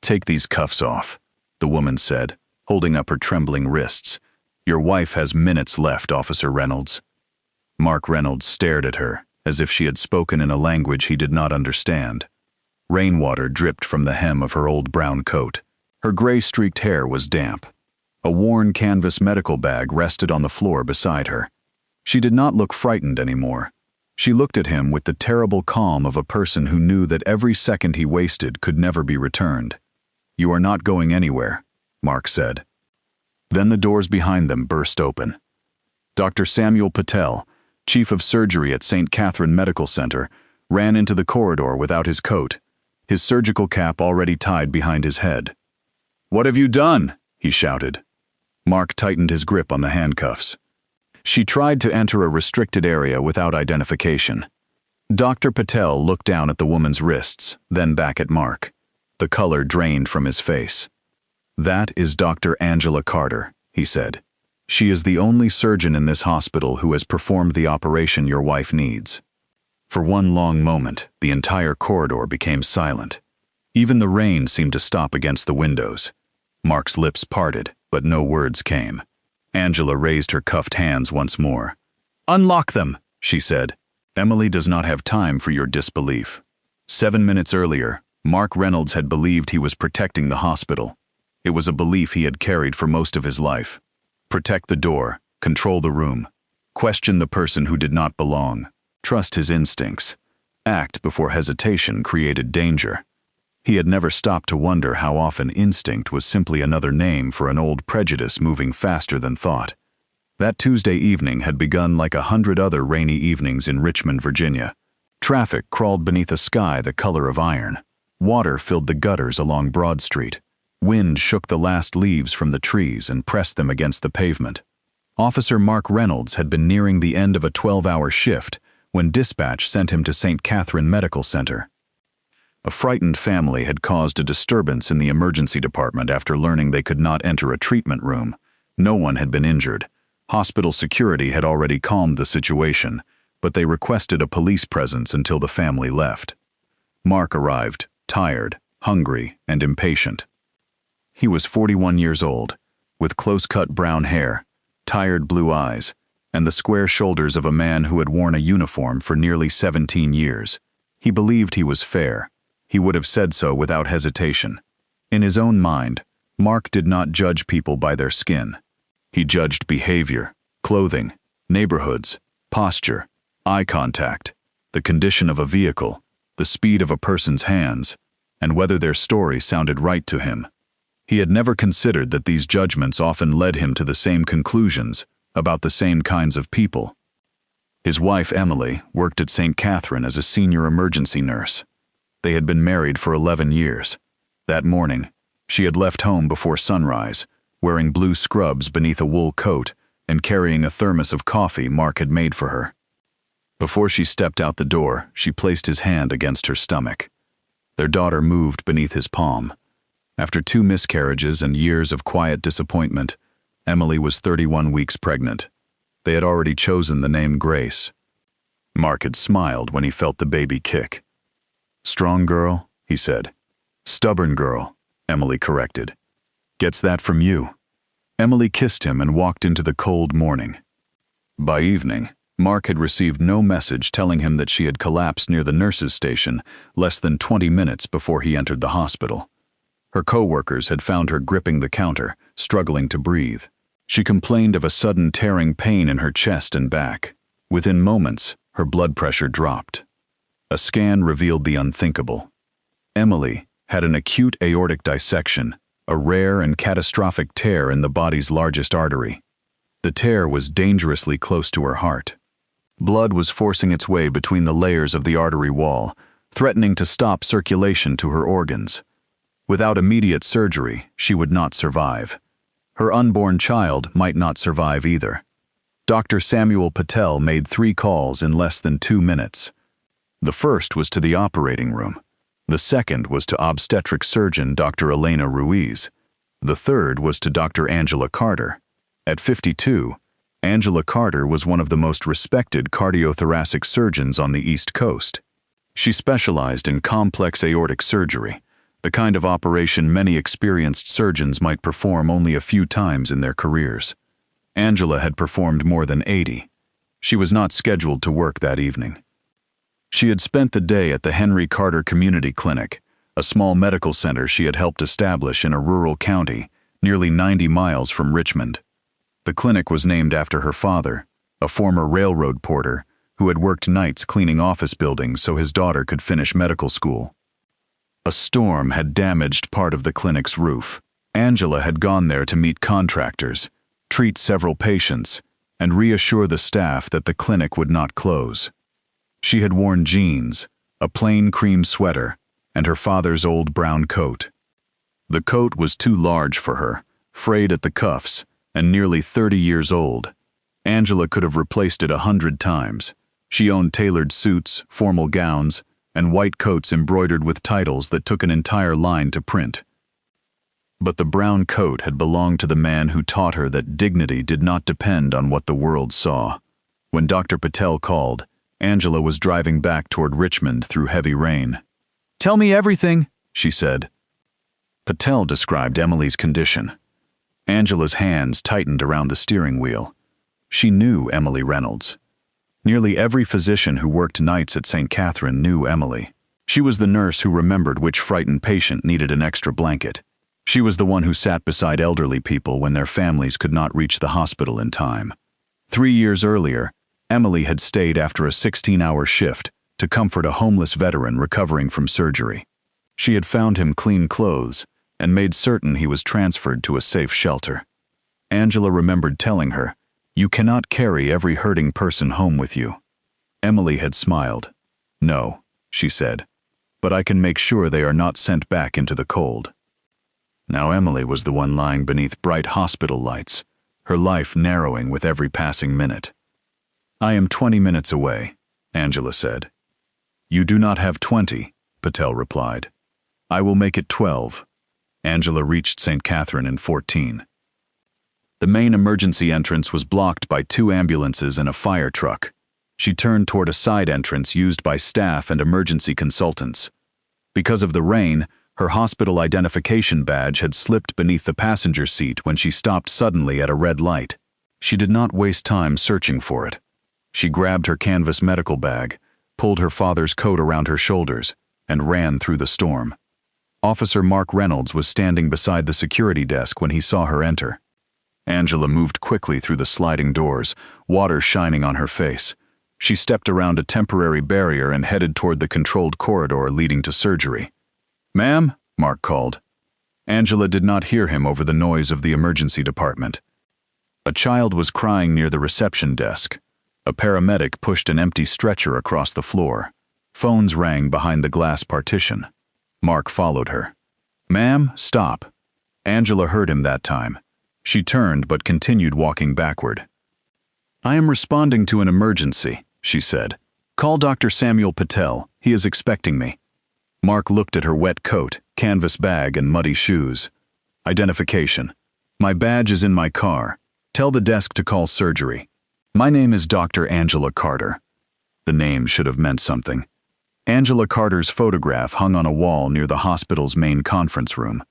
"Take these cuffs off," the woman said, holding up her trembling wrists. "Your wife has minutes left, Officer Reynolds." Mark Reynolds stared at her, as if she had spoken in a language he did not understand. Rainwater dripped from the hem of her old brown coat. Her gray-streaked hair was damp. A worn canvas medical bag rested on the floor beside her. She did not look frightened anymore. She looked at him with the terrible calm of a person who knew that every second he wasted could never be returned. "You are not going anywhere," Mark said. Then the doors behind them burst open. Dr. Samuel Patel, chief of surgery at St. Catherine Medical Center, ran into the corridor without his coat, his surgical cap already tied behind his head. "What have you done?" he shouted. Mark tightened his grip on the handcuffs. She tried to enter a restricted area without identification. Dr. Patel looked down at the woman's wrists, then back at Mark. The color drained from his face. "That is Dr. Angela Carter," he said. "She is the only surgeon in this hospital who has performed the operation your wife needs." For one long moment, the entire corridor became silent. Even the rain seemed to stop against the windows. Mark's lips parted, but no words came. Angela raised her cuffed hands once more. "Unlock them," she said. "Emily does not have time for your disbelief." 7 minutes earlier, Mark Reynolds had believed he was protecting the hospital. It was a belief he had carried for most of his life. Protect the door, control the room, question the person who did not belong, trust his instincts, act before hesitation created danger. He had never stopped to wonder how often instinct was simply another name for an old prejudice moving faster than thought. That Tuesday evening had begun like 100 other rainy evenings in Richmond, Virginia. Traffic crawled beneath a sky the color of iron. Water filled the gutters along Broad Street. Wind shook the last leaves from the trees and pressed them against the pavement. Officer Mark Reynolds had been nearing the end of a 12-hour shift when dispatch sent him to St. Catherine Medical Center. A frightened family had caused a disturbance in the emergency department after learning they could not enter a treatment room. No one had been injured. Hospital security had already calmed the situation, but they requested a police presence until the family left. Mark arrived, tired, hungry, and impatient. He was 41 years old, with close-cut brown hair, tired blue eyes, and the square shoulders of a man who had worn a uniform for nearly 17 years. He believed he was fair. He would have said so without hesitation. In his own mind, Mark did not judge people by their skin. He judged behavior, clothing, neighborhoods, posture, eye contact, the condition of a vehicle, the speed of a person's hands, and whether their story sounded right to him. He had never considered that these judgments often led him to the same conclusions about the same kinds of people. His wife, Emily, worked at St. Catherine as a senior emergency nurse. They had been married for 11 years. That morning, she had left home before sunrise, wearing blue scrubs beneath a wool coat and carrying a thermos of coffee Mark had made for her. Before she stepped out the door, she placed his hand against her stomach. Their daughter moved beneath his palm. After 2 miscarriages and years of quiet disappointment, Emily was 31 weeks pregnant. They had already chosen the name Grace. Mark had smiled when he felt the baby kick. "Strong girl," he said. "Stubborn girl," Emily corrected. "Gets that from you." Emily kissed him and walked into the cold morning. By evening, Mark had received no message telling him that she had collapsed near the nurses' station less than 20 minutes before he entered the hospital. Her co-workers had found her gripping the counter, struggling to breathe. She complained of a sudden tearing pain in her chest and back. Within moments, her blood pressure dropped. A scan revealed the unthinkable. Emily had an acute aortic dissection, a rare and catastrophic tear in the body's largest artery. The tear was dangerously close to her heart. Blood was forcing its way between the layers of the artery wall, threatening to stop circulation to her organs. Without immediate surgery, she would not survive. Her unborn child might not survive either. Dr. Samuel Patel made 3 calls in less than 2 minutes. The first was to the operating room. The second was to obstetric surgeon Dr. Elena Ruiz. The third was to Dr. Angela Carter. At 52, Angela Carter was one of the most respected cardiothoracic surgeons on the East Coast. She specialized in complex aortic surgery, the kind of operation many experienced surgeons might perform only a few times in their careers. Angela had performed more than 80. She was not scheduled to work that evening. She had spent the day at the Henry Carter Community Clinic, a small medical center she had helped establish in a rural county, nearly 90 miles from Richmond. The clinic was named after her father, a former railroad porter, who had worked nights cleaning office buildings so his daughter could finish medical school. A storm had damaged part of the clinic's roof. Angela had gone there to meet contractors, treat several patients, and reassure the staff that the clinic would not close. She had worn jeans, a plain cream sweater, and her father's old brown coat. The coat was too large for her, frayed at the cuffs, and nearly 30 years old. Angela could have replaced it 100 times. She owned tailored suits, formal gowns, and white coats embroidered with titles that took an entire line to print. But the brown coat had belonged to the man who taught her that dignity did not depend on what the world saw. When Dr. Patel called, Angela was driving back toward Richmond through heavy rain. "Tell me everything," she said. Patel described Emily's condition. Angela's hands tightened around the steering wheel. She knew Emily Reynolds. Nearly every physician who worked nights at St. Catherine knew Emily. She was the nurse who remembered which frightened patient needed an extra blanket. She was the one who sat beside elderly people when their families could not reach the hospital in time. 3 years earlier, Emily had stayed after a 16-hour shift to comfort a homeless veteran recovering from surgery. She had found him clean clothes and made certain he was transferred to a safe shelter. Angela remembered telling her, "You cannot carry every hurting person home with you." Emily had smiled. "No," she said, "but I can make sure they are not sent back into the cold." Now Emily was the one lying beneath bright hospital lights, her life narrowing with every passing minute. "I am 20 minutes away," Angela said. "You do not have 20, Patel replied. "I will make it 12. Angela reached St. Catherine in 14. The main emergency entrance was blocked by 2 ambulances and a fire truck. She turned toward a side entrance used by staff and emergency consultants. Because of the rain, her hospital identification badge had slipped beneath the passenger seat when she stopped suddenly at a red light. She did not waste time searching for it. She grabbed her canvas medical bag, pulled her father's coat around her shoulders, and ran through the storm. Officer Mark Reynolds was standing beside the security desk when he saw her enter. Angela moved quickly through the sliding doors, water shining on her face. She stepped around a temporary barrier and headed toward the controlled corridor leading to surgery. "Ma'am," Mark called. Angela did not hear him over the noise of the emergency department. A child was crying near the reception desk. A paramedic pushed an empty stretcher across the floor. Phones rang behind the glass partition. Mark followed her. "Ma'am, stop." Angela heard him that time. She turned but continued walking backward. "I am responding to an emergency," she said. "Call Dr. Samuel Patel. He is expecting me." Mark looked at her wet coat, canvas bag, and muddy shoes. "Identification. My badge is in my car. Tell the desk to call surgery. My name is Dr. Angela Carter." The name should have meant something. Angela Carter's photograph hung on a wall near the hospital's main conference room.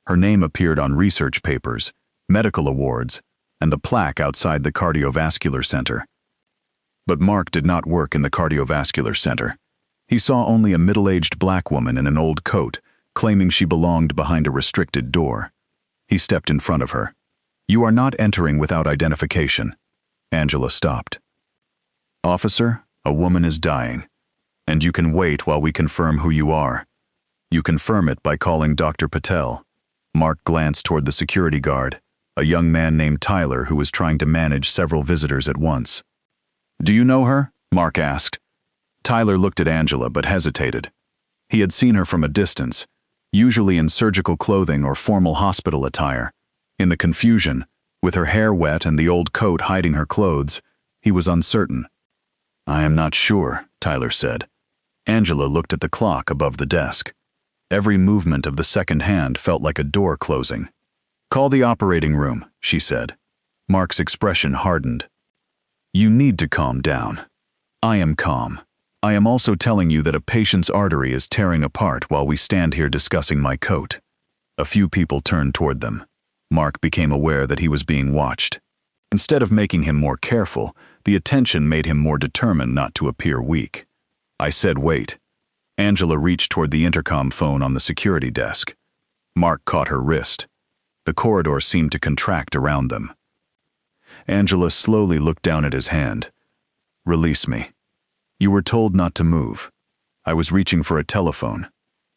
Her name appeared on research papers, medical awards, and the plaque outside the cardiovascular center. But Mark did not work in the cardiovascular center. He saw only a middle-aged black woman in an old coat, claiming she belonged behind a restricted door. He stepped in front of her. "You are not entering without identification." Angela stopped. "Officer, a woman is dying, and you can wait while we confirm who you are. You confirm it by calling Dr. Patel." Mark glanced toward the security guard, a young man named Tyler who was trying to manage several visitors at once. "Do you know her?" Mark asked. Tyler looked at Angela but hesitated. He had seen her from a distance, usually in surgical clothing or formal hospital attire. In the confusion, with her hair wet and the old coat hiding her clothes, he was uncertain. "I am not sure," Tyler said. Angela looked at the clock above the desk. Every movement of the second hand felt like a door closing. "Call the operating room," she said. Mark's expression hardened. "You need to calm down." "I am calm. I am also telling you that a patient's artery is tearing apart while we stand here discussing my coat. A few people turned toward them. Mark became aware that he was being watched. Instead of making him more careful, the attention made him more determined not to appear weak. I said, "Wait." Angela reached toward the intercom phone on the security desk. Mark caught her wrist. The corridor seemed to contract around them. Angela slowly looked down at his hand. "Release me. You were told not to move. I was reaching for a telephone.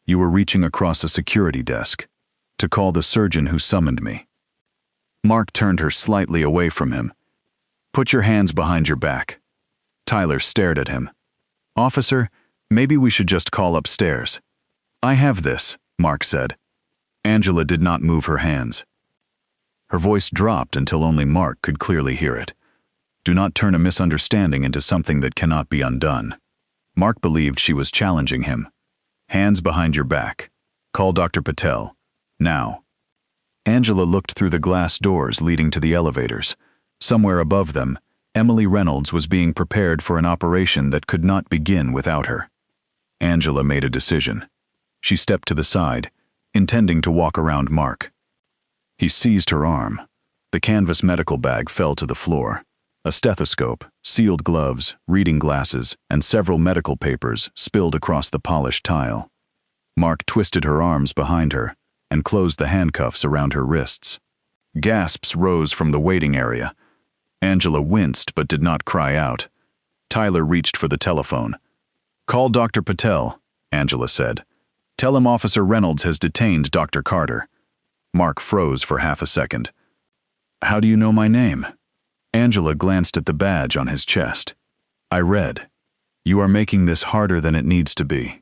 You were reaching across a security desk to call the surgeon who summoned me." Mark turned her slightly away from him. "Put your hands behind your back." Tyler stared at him. "Officer, maybe we should just call upstairs." "I have this," Mark said. Angela did not move her hands. Her voice dropped until only Mark could clearly hear it. "Do not turn a misunderstanding into something that cannot be undone." Mark believed she was challenging him. "Hands behind your back. Call Dr. Patel. Now." Angela looked through the glass doors leading to the elevators. Somewhere above them, Emily Reynolds was being prepared for an operation that could not begin without her. Angela made a decision. She stepped to the side, intending to walk around Mark. He seized her arm. The canvas medical bag fell to the floor. A stethoscope, sealed gloves, reading glasses, and several medical papers spilled across the polished tile. Mark twisted her arms behind her and closed the handcuffs around her wrists. Gasps rose from the waiting area. Angela winced but did not cry out. Tyler reached for the telephone. "Call Dr. Patel," Angela said. "Tell him Officer Reynolds has detained Dr. Carter." Mark froze for half a second. "How do you know my name?" Angela glanced at the badge on his chest. "I read. You are making this harder than it needs to be."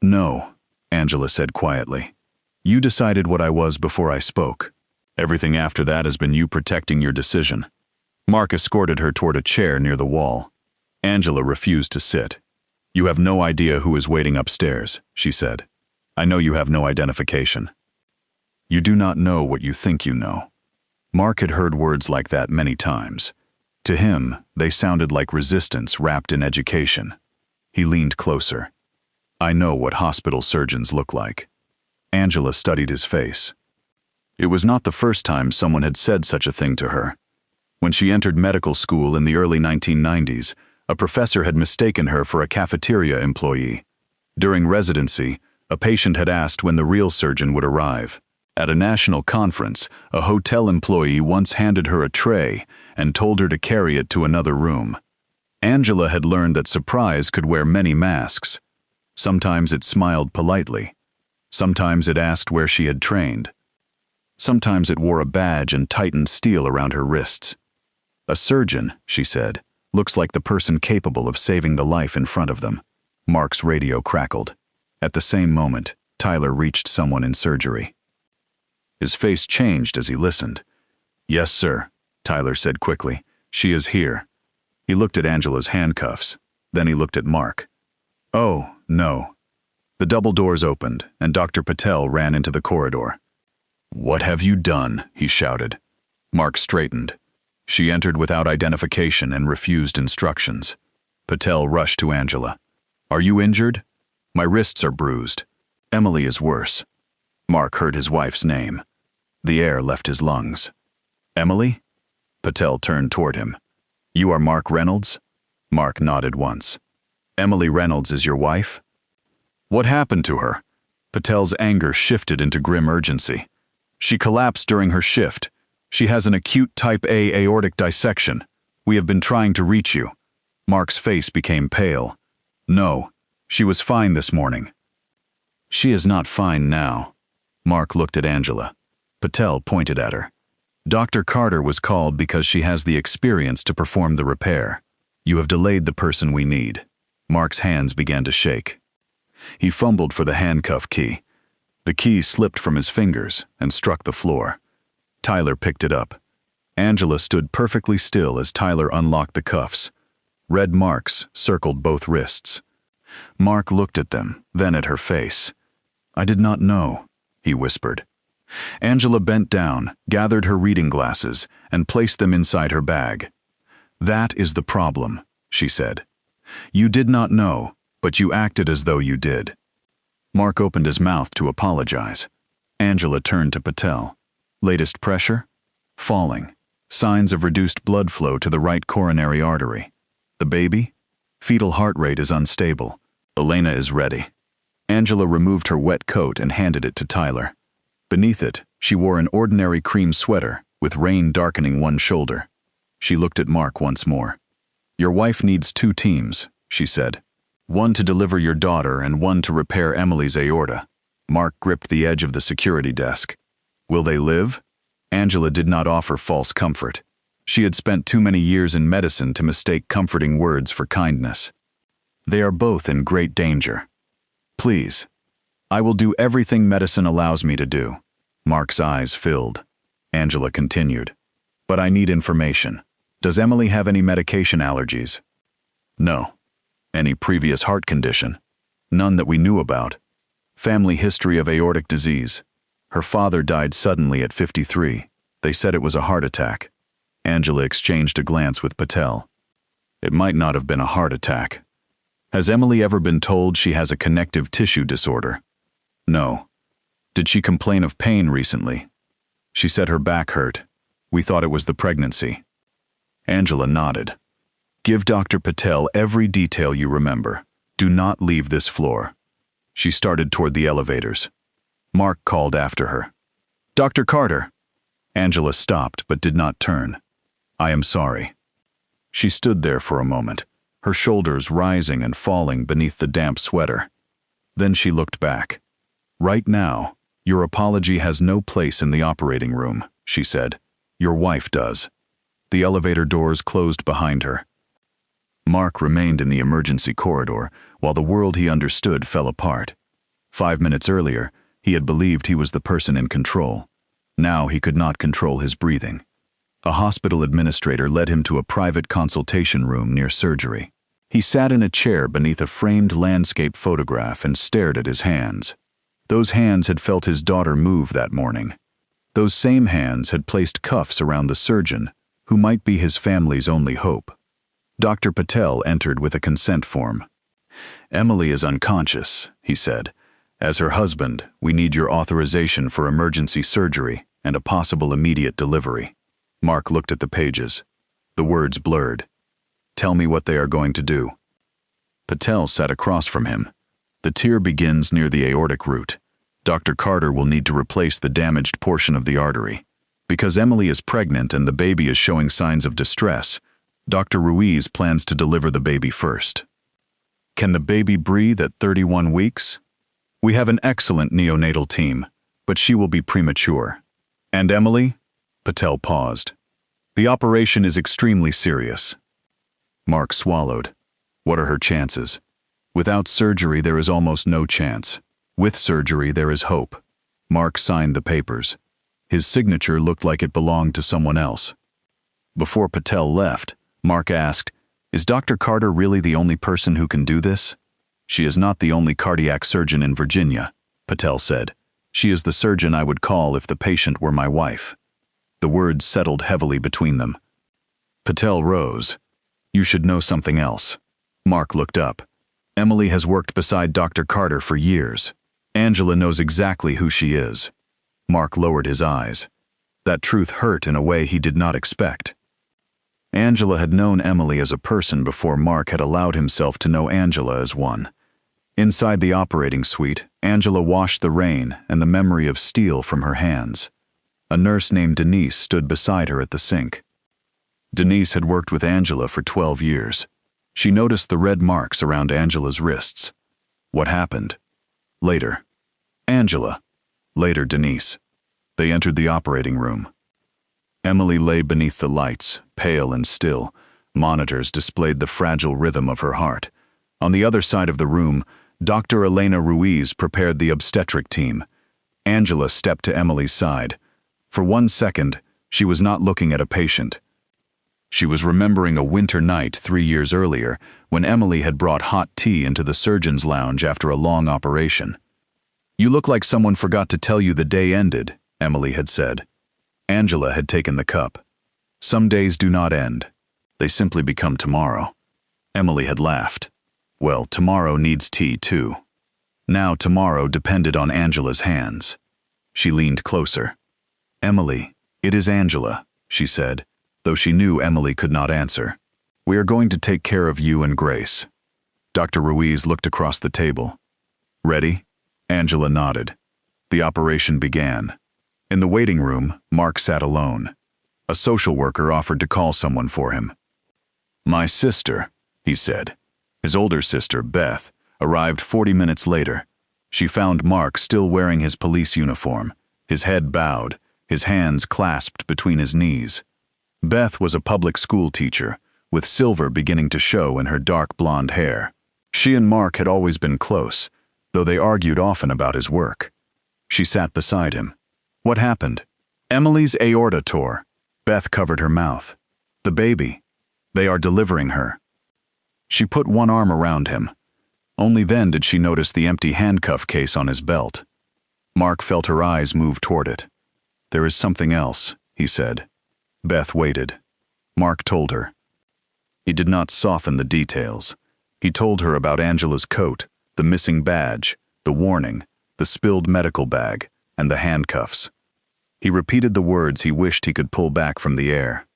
"No," Angela said quietly. "You decided what I was before I spoke. Everything after that has been you protecting your decision." Mark escorted her toward a chair near the wall. Angela refused to sit. "You have no idea who is waiting upstairs," she said. "I know you have no identification." "You do not know what you think you know." Mark had heard words like that many times. To him, they sounded like resistance wrapped in education. He leaned closer. "I know what hospital surgeons look like." Angela studied his face. It was not the first time someone had said such a thing to her. When she entered medical school in the early 1990s, a professor had mistaken her for a cafeteria employee. During residency, a patient had asked when the real surgeon would arrive. At a national conference, a hotel employee once handed her a tray and told her to carry it to another room. Angela had learned that surprise could wear many masks. Sometimes it smiled politely. Sometimes it asked where she had trained. Sometimes it wore a badge and tightened steel around her wrists. "A surgeon," she said, "looks like the person capable of saving the life in front of them." Mark's radio crackled. At the same moment, Tyler reached someone in surgery. His face changed as he listened. "Yes, sir," Tyler said quickly. "She is here." He looked at Angela's handcuffs. Then he looked at Mark. "Oh, no." The double doors opened, and Dr. Patel ran into the corridor. "What have you done?" he shouted. Mark straightened. She entered without identification and refused instructions. Patel rushed to Angela. "Are you injured?" "My wrists are bruised." "Emily is worse." Mark heard his wife's name. The air left his lungs. "Emily?" Patel turned toward him. "You are Mark Reynolds?" Mark nodded once. "Emily Reynolds is your wife?" "What happened to her?" Patel's anger shifted into grim urgency. "She collapsed during her shift. She has an acute type A aortic dissection. We have been trying to reach you." Mark's face became pale. "No, she was fine this morning." "She is not fine now." Mark looked at Angela. Patel pointed at her. "Dr. Carter was called because she has the experience to perform the repair. You have delayed the person we need." Mark's hands began to shake. He fumbled for the handcuff key. The key slipped from his fingers and struck the floor. Tyler picked it up. Angela stood perfectly still as Tyler unlocked the cuffs. Red marks circled both wrists. Mark looked at them, then at her face. "I did not know," he whispered. Angela bent down, gathered her reading glasses, and placed them inside her bag. "That is the problem," she said. You did not know, but you acted as though you did. Mark opened his mouth to apologize. Angela turned to Patel. Latest pressure? Falling. Signs of reduced blood flow to the right coronary artery. The baby? Fetal heart rate is unstable. Elena is ready. Angela removed her wet coat and handed it to Tyler. Beneath it, she wore an ordinary cream sweater, with rain darkening one shoulder. She looked at Mark once more. Your wife needs 2 teams, she said. One to deliver your daughter and one to repair Emily's aorta. Mark gripped the edge of the security desk. Will they live? Angela did not offer false comfort. She had spent too many years in medicine to mistake comforting words for kindness. They are both in great danger. Please. I will do everything medicine allows me to do. Mark's eyes filled. Angela continued. But I need information. Does Emily have any medication allergies? No. Any previous heart condition? None that we knew about. Family history of aortic disease. Her father died suddenly at 53. They said it was a heart attack. Angela exchanged a glance with Patel. It might not have been a heart attack. Has Emily ever been told she has a connective tissue disorder? No. Did she complain of pain recently? She said her back hurt. We thought it was the pregnancy. Angela nodded. Give Dr. Patel every detail you remember. Do not leave this floor. She started toward the elevators. Mark called after her. Dr. Carter. Angela stopped but did not turn. I am sorry. She stood there for a moment, her shoulders rising and falling beneath the damp sweater. Then she looked back. Right now, your apology has no place in the operating room, she said. Your wife does. The elevator doors closed behind her. Mark remained in the emergency corridor while the world he understood fell apart. 5 minutes earlier, he had believed he was the person in control. Now he could not control his breathing. A hospital administrator led him to a private consultation room near surgery. He sat in a chair beneath a framed landscape photograph and stared at his hands. Those hands had felt his daughter move that morning. Those same hands had placed cuffs around the surgeon, who might be his family's only hope. Dr. Patel entered with a consent form. Emily is unconscious, he said. As her husband, we need your authorization for emergency surgery and a possible immediate delivery. Mark looked at the pages. The words blurred. Tell me what they are going to do. Patel sat across from him. The tear begins near the aortic root. Dr. Carter will need to replace the damaged portion of the artery. Because Emily is pregnant and the baby is showing signs of distress, Dr. Ruiz plans to deliver the baby first. Can the baby breathe at 31 weeks? We have an excellent neonatal team, but she will be premature. And Emily? Patel paused. The operation is extremely serious. Mark swallowed. What are her chances? Without surgery, there is almost no chance. With surgery, there is hope. Mark signed the papers. His signature looked like it belonged to someone else. Before Patel left, Mark asked, Is Dr. Carter really the only person who can do this? She is not the only cardiac surgeon in Virginia, Patel said. She is the surgeon I would call if the patient were my wife. The words settled heavily between them. Patel rose. You should know something else. Mark looked up. Emily has worked beside Dr. Carter for years. Angela knows exactly who she is. Mark lowered his eyes. That truth hurt in a way he did not expect. Angela had known Emily as a person before Mark had allowed himself to know Angela as one. Inside the operating suite, Angela washed the rain and the memory of steel from her hands. A nurse named Denise stood beside her at the sink. Denise had worked with Angela for 12 years. She noticed the red marks around Angela's wrists. What happened? Later. Angela. Later, Denise. They entered the operating room. Emily lay beneath the lights, pale and still. Monitors displayed the fragile rhythm of her heart. On the other side of the room, Dr. Elena Ruiz prepared the obstetric team. Angela stepped to Emily's side. For 1 second, she was not looking at a patient. She was remembering a winter night 3 years earlier when Emily had brought hot tea into the surgeon's lounge after a long operation. You look like someone forgot to tell you the day ended, Emily had said. Angela had taken the cup. Some days do not end. They simply become tomorrow. Emily had laughed. Well, tomorrow needs tea too. Now tomorrow depended on Angela's hands. She leaned closer. Emily, it is Angela, she said, though she knew Emily could not answer. We are going to take care of you and Grace. Dr. Ruiz looked across the table. Ready? Angela nodded. The operation began. In the waiting room, Mark sat alone. A social worker offered to call someone for him. My sister, he said. His older sister, Beth, arrived 40 minutes later. She found Mark still wearing his police uniform, his head bowed, his hands clasped between his knees. Beth was a public school teacher, with silver beginning to show in her dark blonde hair. She and Mark had always been close, though they argued often about his work. She sat beside him. What happened? Emily's aorta tore. Beth covered her mouth. The baby. They are delivering her. She put one arm around him. Only then did she notice the empty handcuff case on his belt. Mark felt her eyes move toward it. There is something else, he said. Beth waited. Mark told her. He did not soften the details. He told her about Angela's coat, the missing badge, the warning, the spilled medical bag, and the handcuffs. He repeated the words he wished he could pull back from the air.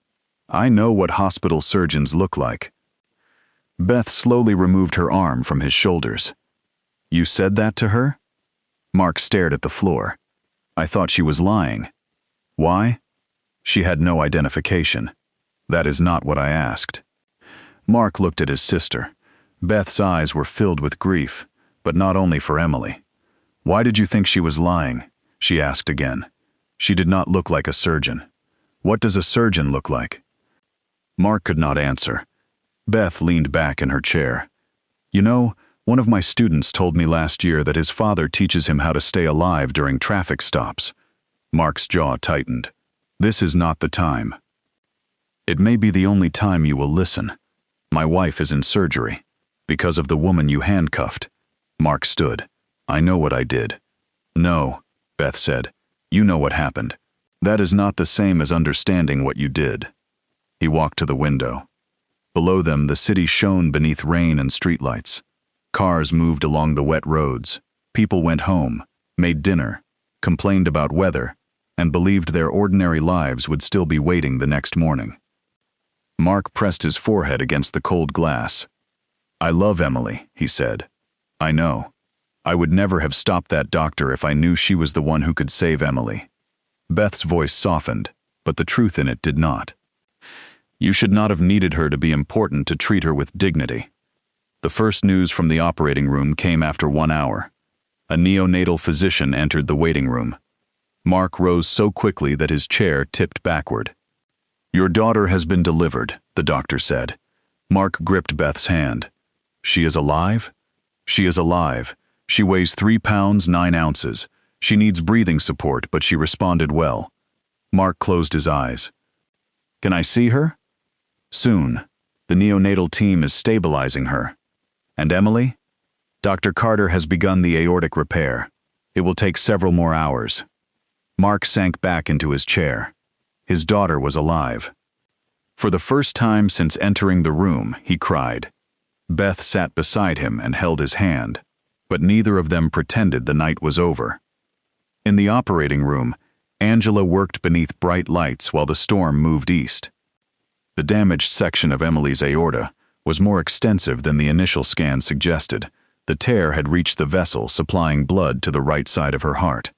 I know what hospital surgeons look like. Beth slowly removed her arm from his shoulders. You said that to her? Mark stared at the floor. I thought she was lying. Why? She had no identification. That is not what I asked. Mark looked at his sister. Beth's eyes were filled with grief, but not only for Emily. Why did you think she was lying? She asked again. She did not look like a surgeon. What does a surgeon look like? Mark could not answer. Beth leaned back in her chair. You know, one of my students told me last year that his father teaches him how to stay alive during traffic stops. Mark's jaw tightened. This is not the time. It may be the only time you will listen. My wife is in surgery. Because of the woman you handcuffed. Mark stood. I know what I did. No, Beth said. You know what happened. That is not the same as understanding what you did. He walked to the window. Below them, the city shone beneath rain and streetlights. Cars moved along the wet roads. People went home, made dinner, complained about weather, and believed their ordinary lives would still be waiting the next morning. Mark pressed his forehead against the cold glass. I love Emily, he said. I know. I would never have stopped that doctor if I knew she was the one who could save Emily. Beth's voice softened, but the truth in it did not. You should not have needed her to be important to treat her with dignity. The first news from the operating room came after 1 hour. A neonatal physician entered the waiting room. Mark rose so quickly that his chair tipped backward. Your daughter has been delivered, the doctor said. Mark gripped Beth's hand. She is alive? She is alive. She weighs 3 pounds 9 ounces. She needs breathing support, but she responded well. Mark closed his eyes. Can I see her? Soon. The neonatal team is stabilizing her. And Emily? Dr. Carter has begun the aortic repair. It will take several more hours. Mark sank back into his chair. His daughter was alive. For the first time since entering the room, he cried. Beth sat beside him and held his hand, but neither of them pretended the night was over. In the operating room, Angela worked beneath bright lights while the storm moved east. The damaged section of Emily's aorta was more extensive than the initial scan suggested. The tear had reached the vessel supplying blood to the right side of her heart.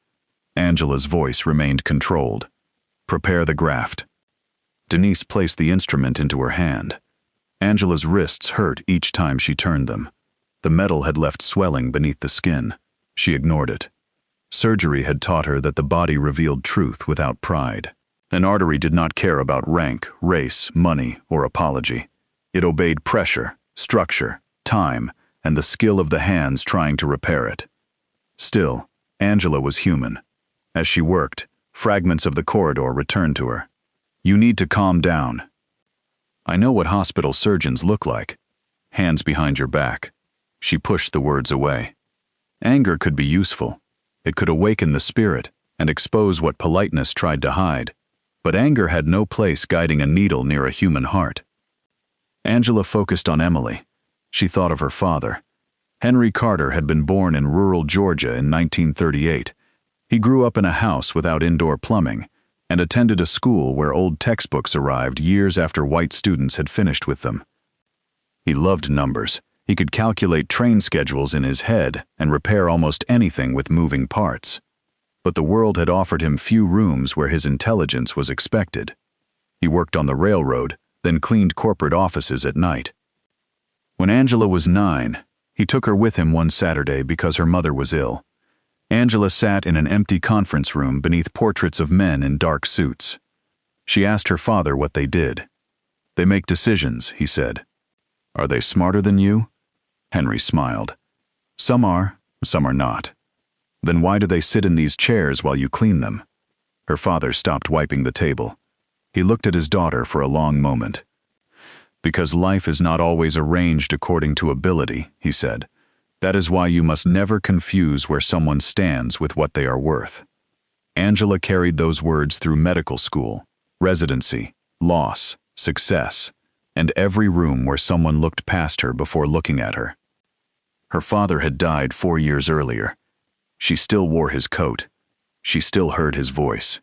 Angela's voice remained controlled. Prepare the graft. Denise placed the instrument into her hand. Angela's wrists hurt each time she turned them. The metal had left swelling beneath the skin. She ignored it. Surgery had taught her that the body revealed truth without pride. An artery did not care about rank, race, money, or apology. It obeyed pressure, structure, time, and the skill of the hands trying to repair it. Still, Angela was human. As she worked, fragments of the corridor returned to her. You need to calm down. I know what hospital surgeons look like. Hands behind your back. She pushed the words away. Anger could be useful. It could awaken the spirit and expose what politeness tried to hide. But anger had no place guiding a needle near a human heart. Angela focused on Emily, she thought of her father. Henry Carter had been born in rural Georgia in 1938. He grew up in a house without indoor plumbing and attended a school where old textbooks arrived years after white students had finished with them. He loved numbers. He could calculate train schedules in his head and repair almost anything with moving parts. But the world had offered him few rooms where his intelligence was expected. He worked on the railroad, then cleaned corporate offices at night. When Angela was 9, he took her with him one Saturday because her mother was ill. Angela sat in an empty conference room beneath portraits of men in dark suits. She asked her father what they did. "They make decisions," he said. "Are they smarter than you?" Henry smiled. Some are not." "Then why do they sit in these chairs while you clean them?" Her father stopped wiping the table. He looked at his daughter for a long moment. "Because life is not always arranged according to ability," he said. "That is why you must never confuse where someone stands with what they are worth." Angela carried those words through medical school, residency, loss, success, and every room where someone looked past her before looking at her. Her father had died 4 years earlier. She still wore his coat. She still heard his voice.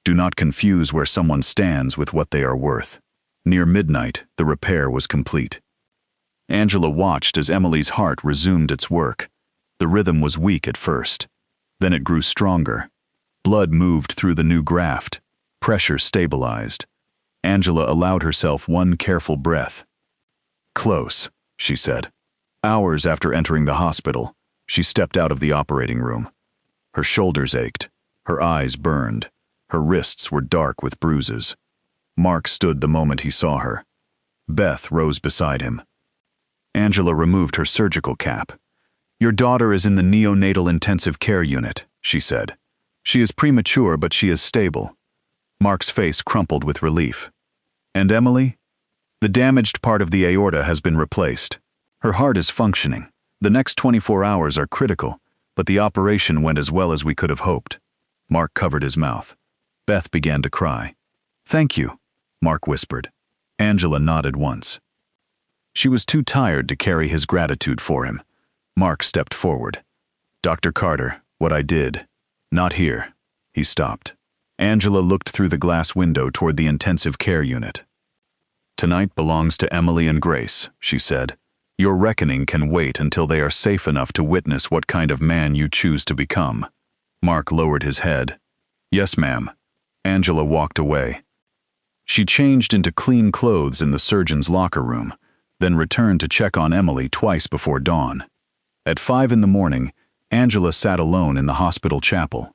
Do not confuse where someone stands with what they are worth. Near midnight, the repair was complete. Angela watched as Emily's heart resumed its work. The rhythm was weak at first. Then it grew stronger. Blood moved through the new graft. Pressure stabilized. Angela allowed herself one careful breath. "Close," she said. Hours after entering the hospital, she stepped out of the operating room. Her shoulders ached. Her eyes burned. Her wrists were dark with bruises. Mark stood the moment he saw her. Beth rose beside him. Angela removed her surgical cap. "Your daughter is in the neonatal intensive care unit," she said. "She is premature, but she is stable." Mark's face crumpled with relief. "And Emily?" "The damaged part of the aorta has been replaced. Her heart is functioning. The next 24 hours are critical, but the operation went as well as we could have hoped." Mark covered his mouth. Beth began to cry. "Thank you," Mark whispered. Angela nodded once. She was too tired to carry his gratitude for him. Mark stepped forward. "Dr. Carter, what I did. Not here." He stopped. Angela looked through the glass window toward the intensive care unit. "Tonight belongs to Emily and Grace," she said. "Your reckoning can wait until they are safe enough to witness what kind of man you choose to become." Mark lowered his head. "Yes, ma'am." Angela walked away. She changed into clean clothes in the surgeon's locker room, then returned to check on Emily twice before dawn. At 5 in the morning, Angela sat alone in the hospital chapel.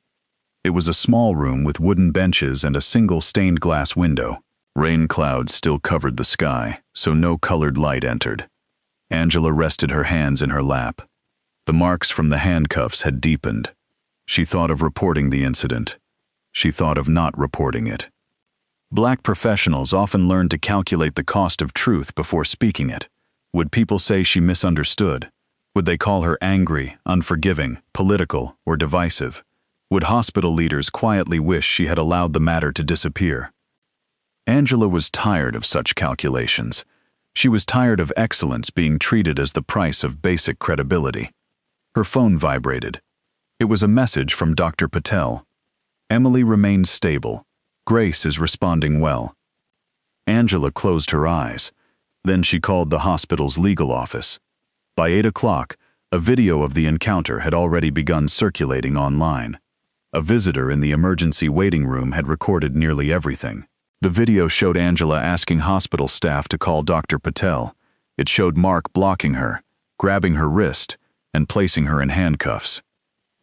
It was a small room with wooden benches and a single stained glass window. Rain clouds still covered the sky, so no colored light entered. Angela rested her hands in her lap. The marks from the handcuffs had deepened. She thought of reporting the incident. She thought of not reporting it. Black professionals often learn to calculate the cost of truth before speaking it. Would people say she misunderstood? Would they call her angry, unforgiving, political, or divisive? Would hospital leaders quietly wish she had allowed the matter to disappear? Angela was tired of such calculations. She was tired of excellence being treated as the price of basic credibility. Her phone vibrated. It was a message from Dr. Patel. "Emily remains stable. Grace is responding well." Angela closed her eyes. Then she called the hospital's legal office. By 8 o'clock, a video of the encounter had already begun circulating online. A visitor in the emergency waiting room had recorded nearly everything. The video showed Angela asking hospital staff to call Dr. Patel. It showed Mark blocking her, grabbing her wrist, and placing her in handcuffs.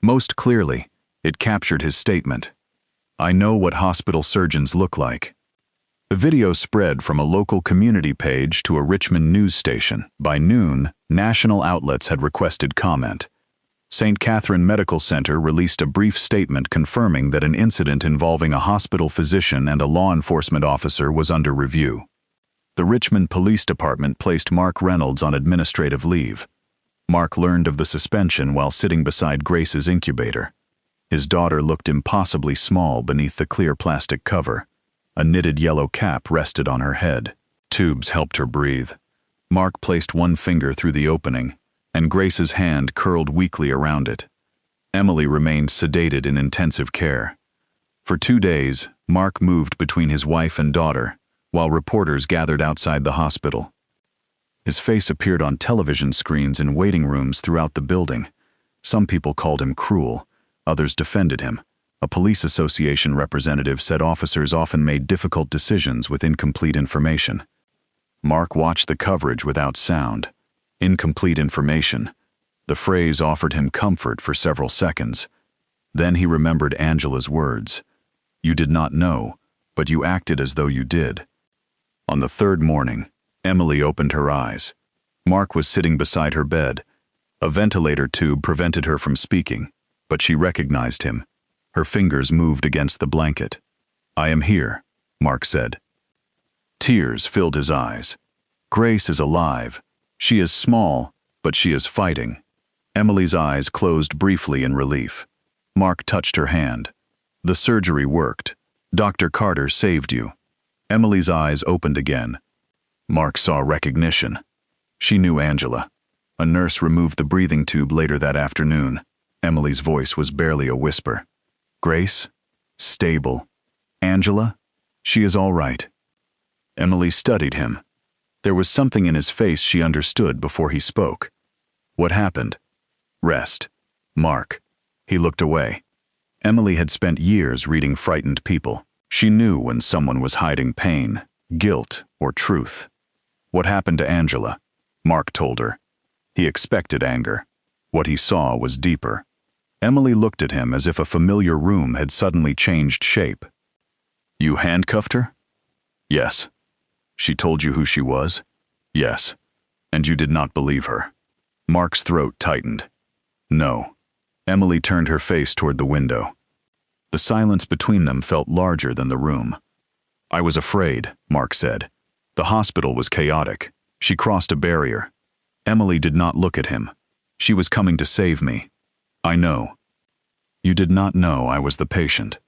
Most clearly, it captured his statement. "I know what hospital surgeons look like." The video spread from a local community page to a Richmond news station. By noon, national outlets had requested comment. St. Catherine Medical Center released a brief statement confirming that an incident involving a hospital physician and a law enforcement officer was under review. The Richmond Police Department placed Mark Reynolds on administrative leave. Mark learned of the suspension while sitting beside Grace's incubator. His daughter looked impossibly small beneath the clear plastic cover. A knitted yellow cap rested on her head. Tubes helped her breathe. Mark placed one finger through the opening, and Grace's hand curled weakly around it. Emily remained sedated in intensive care. For 2 days, Mark moved between his wife and daughter, while reporters gathered outside the hospital. His face appeared on television screens in waiting rooms throughout the building. Some people called him cruel, others defended him. A police association representative said officers often made difficult decisions with incomplete information. Mark watched the coverage without sound. Incomplete information. The phrase offered him comfort for several seconds. Then he remembered Angela's words. You did not know, but you acted as though you did. On the 3rd morning, Emily opened her eyes. Mark was sitting beside her bed. A ventilator tube prevented her from speaking, but she recognized him. Her fingers moved against the blanket. I am here, Mark said. Tears filled his eyes. Grace is alive. She is small, but she is fighting. Emily's eyes closed briefly in relief. Mark touched her hand. The surgery worked. Dr. Carter saved you. Emily's eyes opened again. Mark saw recognition. She knew Angela. A nurse removed the breathing tube later that afternoon. Emily's voice was barely a whisper. Grace? Stable. Angela? She is all right. Emily studied him. There was something in his face she understood before he spoke. What happened? Rest. Mark. He looked away. Emily had spent years reading frightened people. She knew when someone was hiding pain, guilt, or truth. What happened to Angela? Mark told her. He expected anger. What he saw was deeper. Emily looked at him as if a familiar room had suddenly changed shape. You handcuffed her? Yes. She told you who she was? Yes. And you did not believe her. Mark's throat tightened. No. Emily turned her face toward the window. The silence between them felt larger than the room. I was afraid, Mark said. The hospital was chaotic. She crossed a barrier. Emily did not look at him. She was coming to save me. I know. You did not know I was the patient.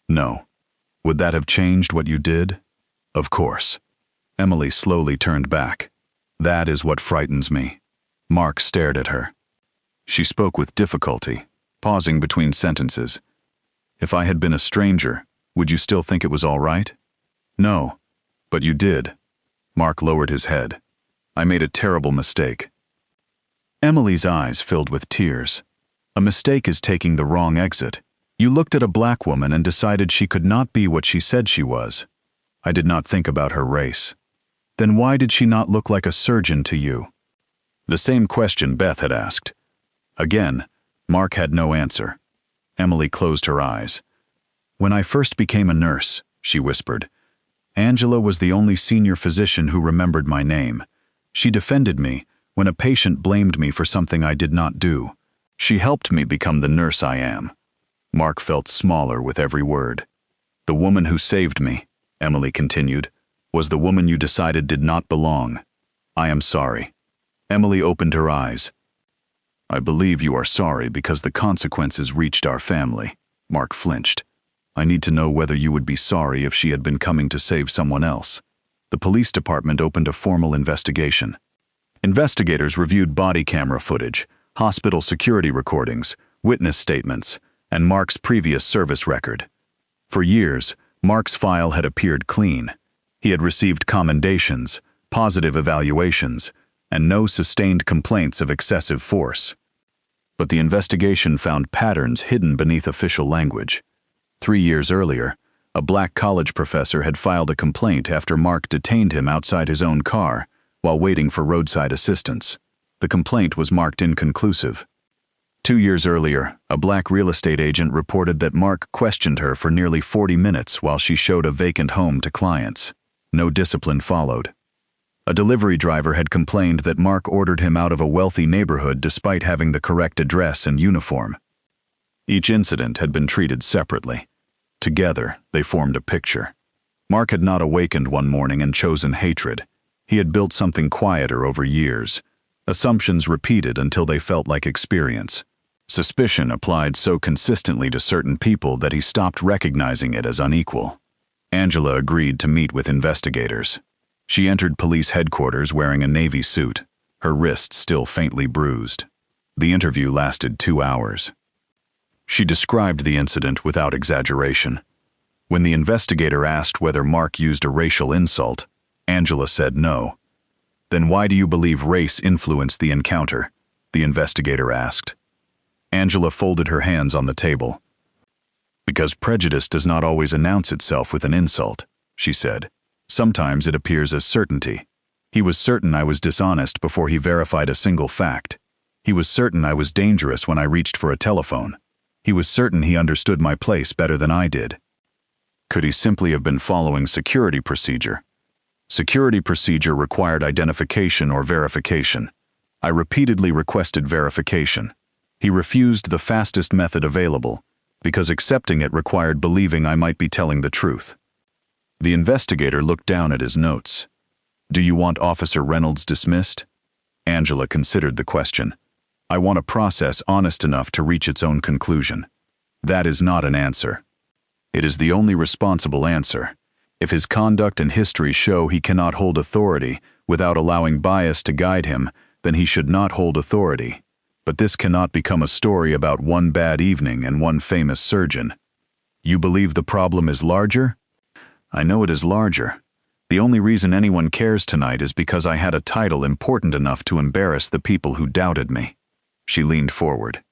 No. Would that have changed what you did? Of course. Emily slowly turned back. That is what frightens me. Mark stared at her. She spoke with difficulty, pausing between sentences. If I had been a stranger, would you still think it was all right? No. But you did. Mark lowered his head. I made a terrible mistake. Emily's eyes filled with tears. A mistake is taking the wrong exit. You looked at a black woman and decided she could not be what she said she was. I did not think about her race. Then why did she not look like a surgeon to you? The same question Beth had asked. Again, Mark had no answer. Emily closed her eyes. When I first became a nurse, she whispered, Angela was the only senior physician who remembered my name. She defended me when a patient blamed me for something I did not do. She helped me become the nurse I am. Mark felt smaller with every word. The woman who saved me, Emily continued, was the woman you decided did not belong. I am sorry. Emily opened her eyes. I believe you are sorry because the consequences reached our family. Mark flinched. I need to know whether you would be sorry if she had been coming to save someone else. The police department opened a formal investigation. Investigators reviewed body camera footage, hospital security recordings, witness statements, and Mark's previous service record. For years, Mark's file had appeared clean. He had received commendations, positive evaluations, and no sustained complaints of excessive force. But the investigation found patterns hidden beneath official language. 3 years earlier, a black college professor had filed a complaint after Mark detained him outside his own car while waiting for roadside assistance. The complaint was marked inconclusive. 2 years earlier, a black real estate agent reported that Mark questioned her for nearly 40 minutes while she showed a vacant home to clients. No discipline followed. A delivery driver had complained that Mark ordered him out of a wealthy neighborhood despite having the correct address and uniform. Each incident had been treated separately. Together, they formed a picture. Mark had not awakened one morning and chosen hatred. He had built something quieter over years. Assumptions repeated until they felt like experience. Suspicion applied so consistently to certain people that he stopped recognizing it as unequal. Angela agreed to meet with investigators. She entered police headquarters wearing a navy suit, her wrists still faintly bruised. The interview lasted 2 hours. She described the incident without exaggeration. When the investigator asked whether Mark used a racial insult, Angela said no. "Then why do you believe race influenced the encounter?" the investigator asked. Angela folded her hands on the table. "Because prejudice does not always announce itself with an insult," she said. "Sometimes it appears as certainty. He was certain I was dishonest before he verified a single fact. He was certain I was dangerous when I reached for a telephone. He was certain he understood my place better than I did." Could he simply have been following security procedure? Security procedure required identification or verification. I repeatedly requested verification. He refused the fastest method available, because accepting it required believing I might be telling the truth. The investigator looked down at his notes. "Do you want Officer Reynolds dismissed?" Angela considered the question. "I want a process honest enough to reach its own conclusion." That is not an answer. It is the only responsible answer. If his conduct and history show he cannot hold authority without allowing bias to guide him, then he should not hold authority. But this cannot become a story about one bad evening and one famous surgeon. You believe the problem is larger? I know it is larger. The only reason anyone cares tonight is because I had a title important enough to embarrass the people who doubted me. She leaned forward.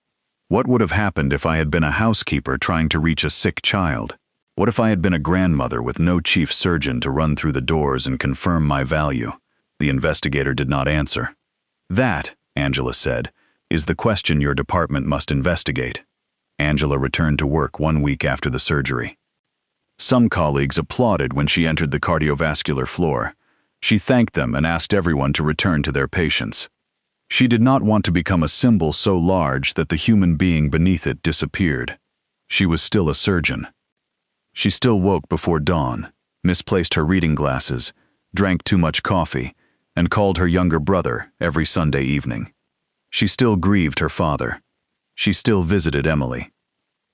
What would have happened if I had been a housekeeper trying to reach a sick child? What if I had been a grandmother with no chief surgeon to run through the doors and confirm my value? The investigator did not answer. "That," Angela said, "is the question your department must investigate." Angela returned to work 1 week after the surgery. Some colleagues applauded when she entered the cardiovascular floor. She thanked them and asked everyone to return to their patients. She did not want to become a symbol so large that the human being beneath it disappeared. She was still a surgeon. She still woke before dawn, misplaced her reading glasses, drank too much coffee, and called her younger brother every Sunday evening. She still grieved her father. She still visited Emily.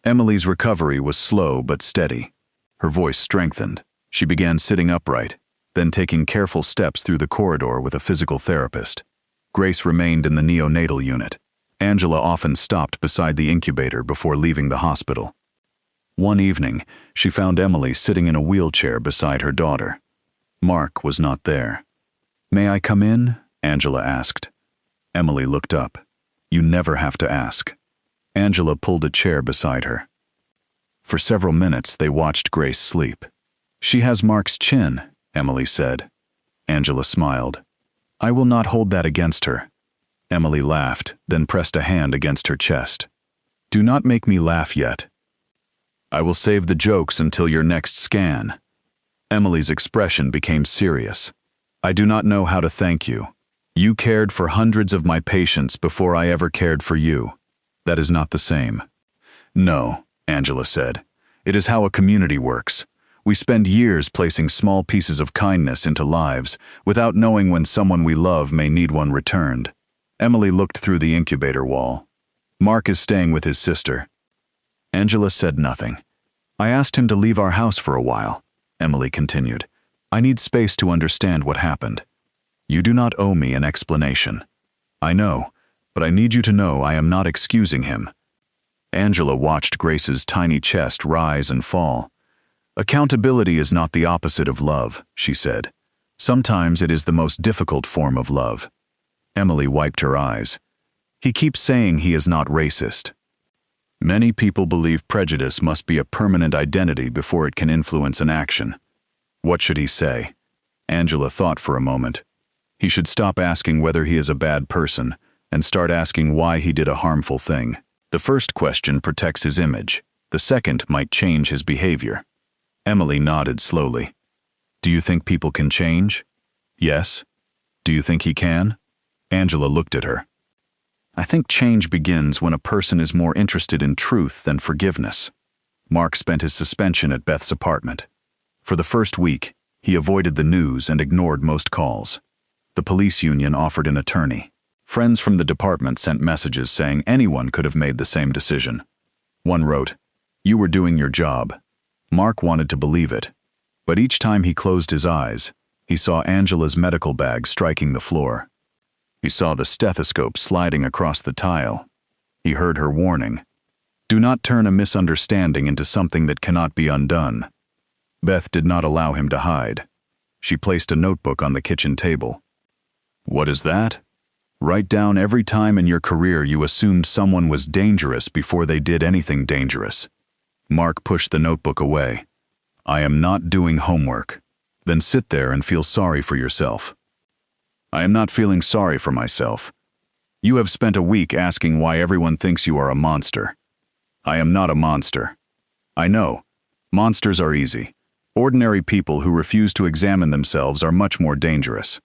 Emily's recovery was slow but steady. Her voice strengthened. She began sitting upright, then taking careful steps through the corridor with a physical therapist. Grace remained in the neonatal unit. Angela often stopped beside the incubator before leaving the hospital. One evening, she found Emily sitting in a wheelchair beside her daughter. Mark was not there. "May I come in?" Angela asked. Emily looked up. "You never have to ask." Angela pulled a chair beside her. For several minutes, they watched Grace sleep. "She has Mark's chin," Emily said. Angela smiled. "I will not hold that against her." Emily laughed, then pressed a hand against her chest. "Do not make me laugh yet. I will save the jokes until your next scan." Emily's expression became serious. "I do not know how to thank you. You cared for hundreds of my patients before I ever cared for you. That is not the same." "No," Angela said. "It is how a community works. We spend years placing small pieces of kindness into lives without knowing when someone we love may need one returned." Emily looked through the incubator wall. "Mark is staying with his sister." Angela said nothing. "I asked him to leave our house for a while," Emily continued. "I need space to understand what happened. You do not owe me an explanation. I know, but I need you to know I am not excusing him." Angela watched Grace's tiny chest rise and fall. "Accountability is not the opposite of love," she said. "Sometimes it is the most difficult form of love." Emily wiped her eyes. "He keeps saying he is not racist." Many people believe prejudice must be a permanent identity before it can influence an action. What should he say? Angela thought for a moment. He should stop asking whether he is a bad person and start asking why he did a harmful thing. The first question protects his image. The second might change his behavior. Emily nodded slowly. "Do you think people can change?" "Yes." "Do you think he can?" Angela looked at her. "I think change begins when a person is more interested in truth than forgiveness." Mark spent his suspension at Beth's apartment. For the first week, he avoided the news and ignored most calls. The police union offered an attorney. Friends from the department sent messages saying anyone could have made the same decision. One wrote, "You were doing your job." Mark wanted to believe it, but each time he closed his eyes, He saw Angela's medical bag striking the floor. He saw the stethoscope sliding across the tile. He heard her warning. Do not turn a misunderstanding into something that cannot be undone. Beth did not allow him to hide. She placed a notebook on the kitchen table. What is that? Write down every time in your career you assumed someone was dangerous before they did anything dangerous. Mark pushed the notebook away. I am not doing homework. Then sit there and feel sorry for yourself. I am not feeling sorry for myself. You have spent a week asking why everyone thinks you are a monster. I am not a monster. I know. Monsters are easy. Ordinary people who refuse to examine themselves are much more dangerous.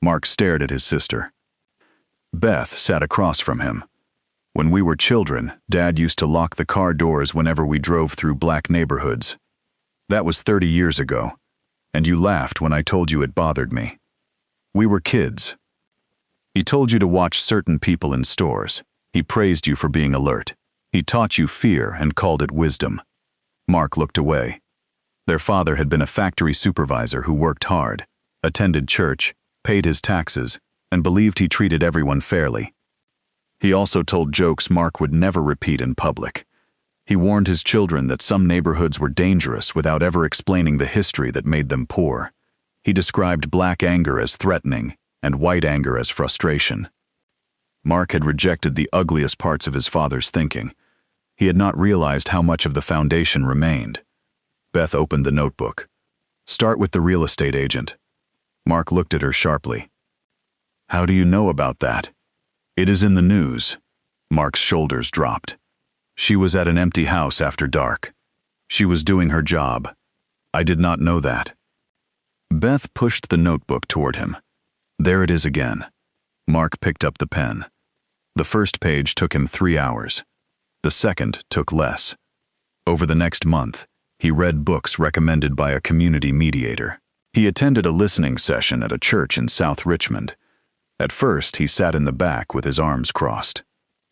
Mark stared at his sister. Beth sat across from him. When we were children, Dad used to lock the car doors whenever we drove through black neighborhoods. That was 30 years ago. And you laughed when I told you it bothered me. We were kids. He told you to watch certain people in stores. He praised you for being alert. He taught you fear and called it wisdom. Mark looked away. Their father had been a factory supervisor who worked hard, attended church, paid his taxes, and believed he treated everyone fairly. He also told jokes Mark would never repeat in public. He warned his children that some neighborhoods were dangerous without ever explaining the history that made them poor. He described black anger as threatening and white anger as frustration. Mark had rejected the ugliest parts of his father's thinking. He had not realized how much of the foundation remained. Beth opened the notebook. Start with the real estate agent. Mark looked at her sharply. How do you know about that? It is in the news. Mark's shoulders dropped. She was at an empty house after dark. She was doing her job. I did not know that. Beth pushed the notebook toward him. There it is again. Mark picked up the pen. The first page took him 3 hours. The second took less. Over the next month, he read books recommended by a community mediator. He attended a listening session at a church in South Richmond. At first, he sat in the back with his arms crossed.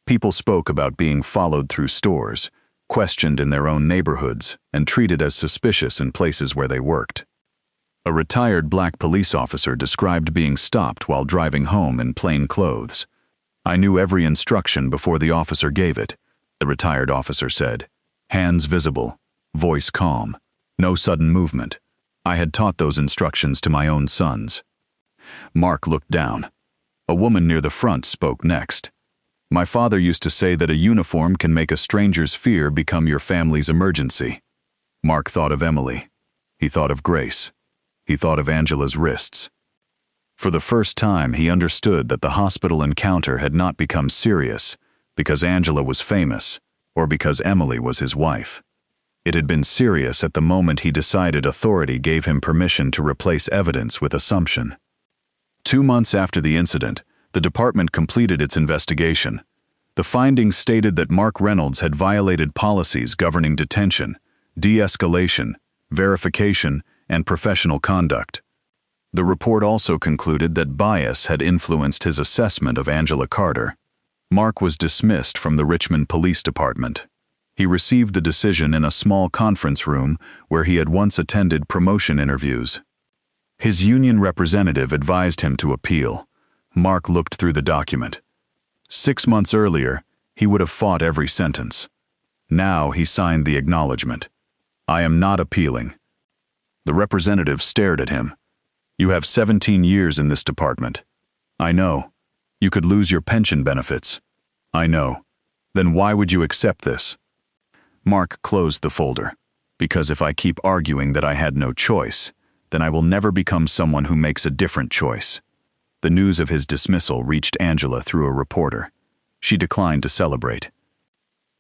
People spoke about being followed through stores, questioned in their own neighborhoods, and treated as suspicious in places where they worked. A retired black police officer described being stopped while driving home in plain clothes. I knew every instruction before the officer gave it, the retired officer said. Hands visible, voice calm, no sudden movement. I had taught those instructions to my own sons. Mark looked down. A woman near the front spoke next. My father used to say that a uniform can make a stranger's fear become your family's emergency. Mark thought of Emily. He thought of Grace. He thought of Angela's wrists. For the first time, he understood that the hospital encounter had not become serious because Angela was famous or because Emily was his wife. It had been serious at the moment he decided authority gave him permission to replace evidence with assumption. 2 months after the incident, the department completed its investigation. The findings stated that Mark Reynolds had violated policies governing detention, de-escalation, verification, and professional conduct. The report also concluded that bias had influenced his assessment of Angela Carter. Mark was dismissed from the Richmond Police Department. He received the decision in a small conference room where he had once attended promotion interviews. His union representative advised him to appeal. Mark looked through the document. 6 months earlier, he would have fought every sentence. Now he signed the acknowledgement. I am not appealing. The representative stared at him. You have 17 years in this department. I know. You could lose your pension benefits. I know. Then why would you accept this? Mark closed the folder. Because if I keep arguing that I had no choice, then I will never become someone who makes a different choice. The news of his dismissal reached Angela through a reporter. She declined to celebrate.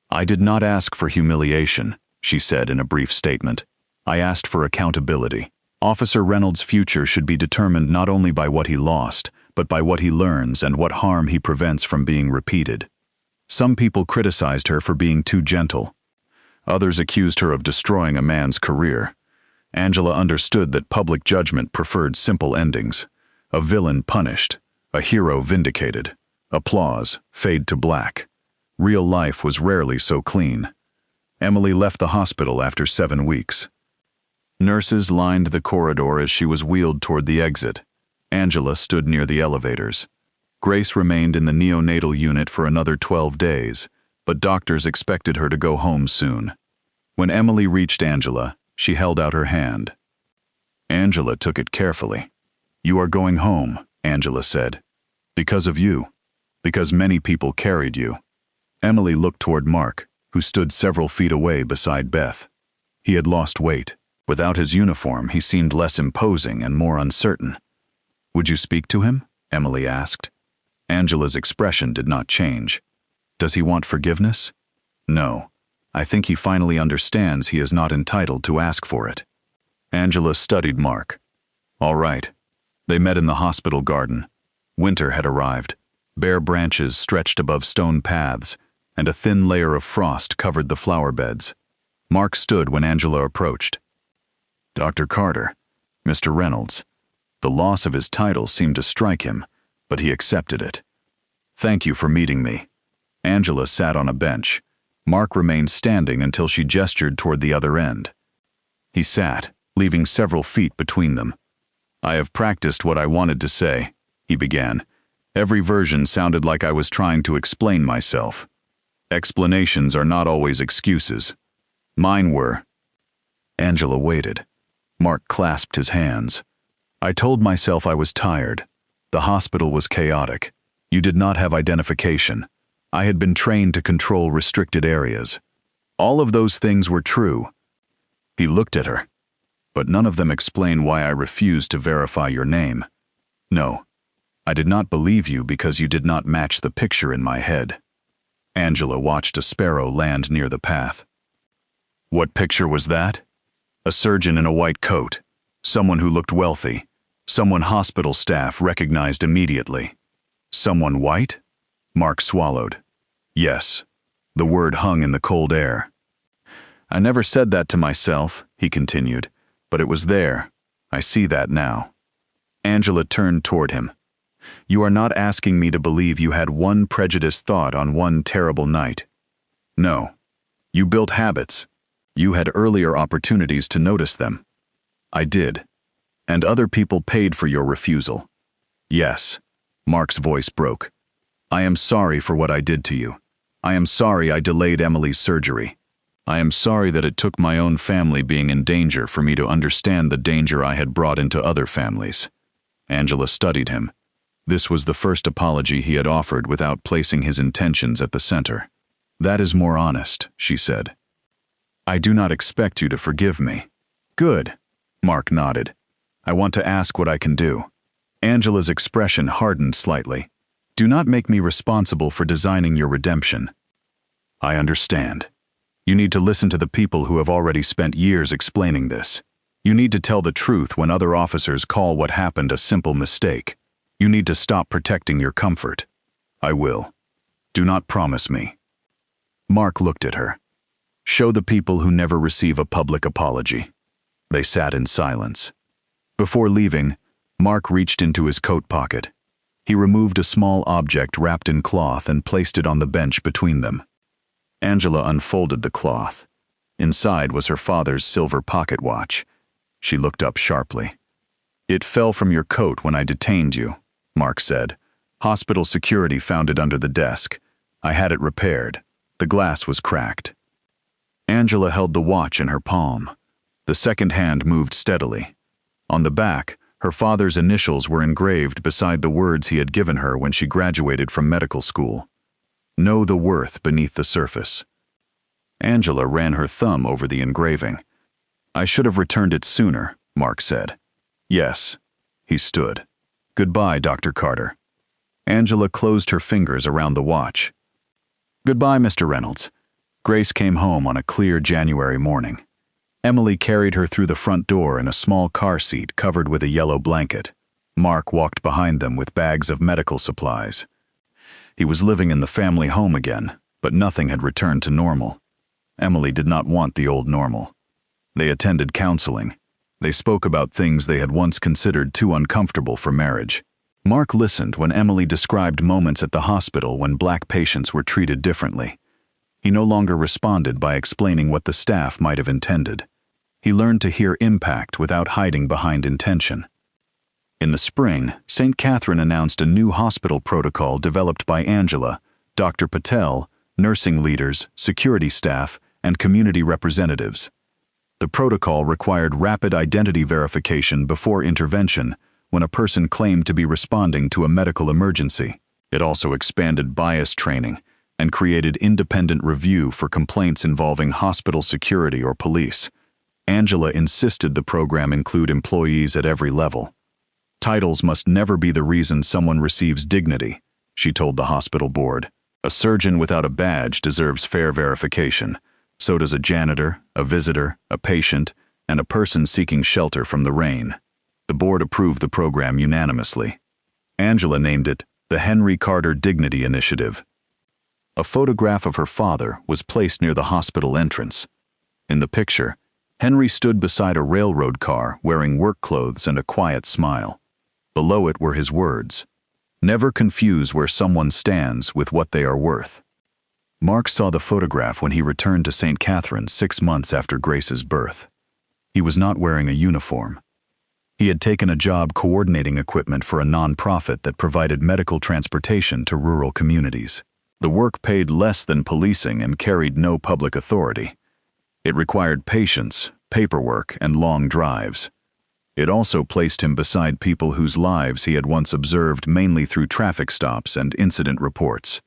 I did not ask for humiliation, she said in a brief statement. I asked for accountability. Officer Reynolds' future should be determined not only by what he lost, but by what he learns and what harm he prevents from being repeated. Some people criticized her for being too gentle. Others accused her of destroying a man's career. Angela understood that public judgment preferred simple endings. A villain punished, a hero vindicated, applause fade to black. Real life was rarely so clean. Emily left the hospital after 7 weeks. Nurses lined the corridor as she was wheeled toward the exit. Angela stood near the elevators. Grace remained in the neonatal unit for another 12 days, but doctors expected her to go home soon. When Emily reached Angela, she held out her hand. Angela took it carefully. "You are going home," Angela said. "Because of you. Because many people carried you." Emily looked toward Mark, who stood several feet away beside Beth. He had lost weight. Without his uniform, he seemed less imposing and more uncertain. "Would you speak to him?" Emily asked. Angela's expression did not change. "Does he want forgiveness?" "No. I think he finally understands he is not entitled to ask for it." Angela studied Mark. "All right." They met in the hospital garden. Winter had arrived. Bare branches stretched above stone paths, and a thin layer of frost covered the flower beds. Mark stood when Angela approached. "Dr. Carter, Mr. Reynolds." The loss of his title seemed to strike him, but he accepted it. "Thank you for meeting me." Angela sat on a bench. Mark remained standing until she gestured toward the other end. He sat, leaving several feet between them. "I have practiced what I wanted to say," he began. "Every version sounded like I was trying to explain myself. Explanations are not always excuses. Mine were." Angela waited. Mark clasped his hands. "I told myself I was tired. The hospital was chaotic. You did not have identification. I had been trained to control restricted areas. All of those things were true." He looked at her. "But none of them explain why I refused to verify your name. No, I did not believe you because you did not match the picture in my head." Angela watched a sparrow land near the path. "What picture was that?" "A surgeon in a white coat. Someone who looked wealthy. Someone hospital staff recognized immediately." "Someone white?" Mark swallowed. "Yes." The word hung in the cold air. "I never said that to myself," he continued, "but it was there. I see that now." Angela turned toward him. "You are not asking me to believe you had one prejudiced thought on one terrible night. No. You built habits. You had earlier opportunities to notice them. I did. And other people paid for your refusal. Yes." Mark's voice broke. "I am sorry for what I did to you. I am sorry I delayed Emily's surgery. I am sorry that it took my own family being in danger for me to understand the danger I had brought into other families." Angela studied him. This was the first apology he had offered without placing his intentions at the center. "That is more honest," she said. "I do not expect you to forgive me." "Good." Mark nodded. "I want to ask what I can do." Angela's expression hardened slightly. "Do not make me responsible for designing your redemption." "I understand. You need to listen to the people who have already spent years explaining this. You need to tell the truth when other officers call what happened a simple mistake. You need to stop protecting your comfort." "I will. Do not promise me." Mark looked at her. "Show the people who never receive a public apology." They sat in silence. Before leaving, Mark reached into his coat pocket. He removed a small object wrapped in cloth and placed it on the bench between them. Angela unfolded the cloth. Inside was her father's silver pocket watch. She looked up sharply. "It fell from your coat when I detained you," Mark said. "Hospital security found it under the desk. I had it repaired. The glass was cracked." Angela held the watch in her palm. The second hand moved steadily. On the back, her father's initials were engraved beside the words he had given her when she graduated from medical school. "Know the worth beneath the surface." Angela ran her thumb over the engraving. "I should have returned it sooner," Mark said. "Yes." He stood. "Goodbye, Dr. Carter." Angela closed her fingers around the watch. "Goodbye, Mr. Reynolds." Grace came home on a clear January morning. Emily carried her through the front door in a small car seat covered with a yellow blanket. Mark walked behind them with bags of medical supplies. He was living in the family home again, but nothing had returned to normal. Emily did not want the old normal. They attended counseling. They spoke about things they had once considered too uncomfortable for marriage. Mark listened when Emily described moments at the hospital when black patients were treated differently. He no longer responded by explaining what the staff might have intended. He learned to hear impact without hiding behind intention. In the spring, St. Catherine announced a new hospital protocol developed by Angela, Dr. Patel, nursing leaders, security staff, and community representatives. The protocol required rapid identity verification before intervention when a person claimed to be responding to a medical emergency. It also expanded bias training and created independent review for complaints involving hospital security or police. Angela insisted the program include employees at every level. Titles must never be the reason someone receives dignity, she told the hospital board. A surgeon without a badge deserves fair verification. So does a janitor, a visitor, a patient, and a person seeking shelter from the rain. The board approved the program unanimously. Angela named it the Henry Carter Dignity Initiative. A photograph of her father was placed near the hospital entrance. In the picture, Henry stood beside a railroad car wearing work clothes and a quiet smile. Below it were his words, "Never confuse where someone stands with what they are worth." Mark saw the photograph when he returned to St. Catherine 6 months after Grace's birth. He was not wearing a uniform. He had taken a job coordinating equipment for a nonprofit that provided medical transportation to rural communities. The work paid less than policing and carried no public authority. It required patience, paperwork, and long drives. It also placed him beside people whose lives he had once observed mainly through traffic stops and incident reports.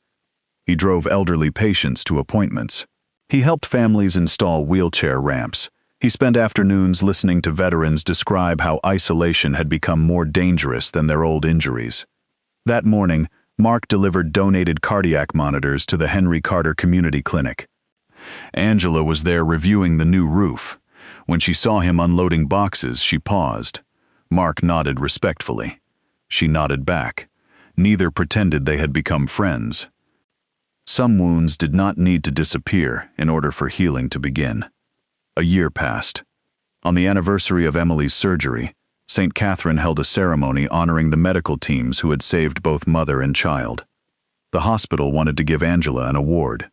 He drove elderly patients to appointments. He helped families install wheelchair ramps. He spent afternoons listening to veterans describe how isolation had become more dangerous than their old injuries. That morning, Mark delivered donated cardiac monitors to the Henry Carter Community Clinic. Angela was there reviewing the new roof. When she saw him unloading boxes, she paused. Mark nodded respectfully. She nodded back. Neither pretended they had become friends. Some wounds did not need to disappear in order for healing to begin. A year passed. On the anniversary of Emily's surgery, St. Catherine held a ceremony honoring the medical teams who had saved both mother and child. The hospital wanted to give Angela an award.